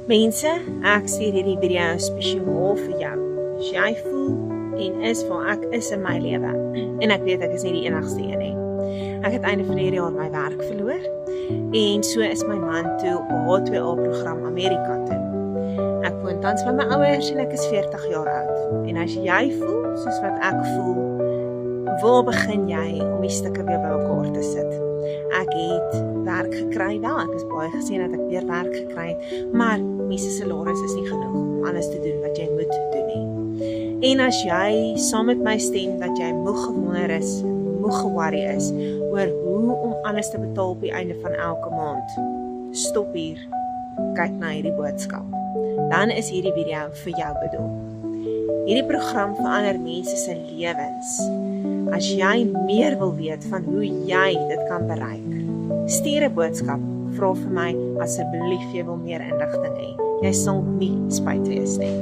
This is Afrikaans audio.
Mense, ek stuur hierdie video spesiaal vir jou. As jy voel en is waar ek is in my lewe, en ek weet ek is nie die enigste een nie. Ek het einde van hierdie jaar my werk verloor, en so is my man toe op 'n H2A-program Amerika toe. Ek woon tans by my ouers en ek is 40 jaar oud. En as jy voel soos wat ek voel, waar begin jy om die stukke weer by mekaar te sit? Ek het werk gekry, wel, ek is baie geseën dat ek weer werk gekry het, maar mense se salaris is nie genoeg om alles te doen wat jy moet doen nie. En as jy saam met my stem dat jy moeg gewonder is, moeg geworry is oor hoe om alles te betaal op die einde van elke maand, stop hier, kyk na hierdie boodskap. Dan is hierdie video vir jou bedoel. Hierdie program verander mense se lewens. As jy meer wil weet van hoe jy dit kan bereik, stuur 'n boodskap, vra vir my asseblief jy wil meer inligting hê. Jy sal nie spyt wees nie.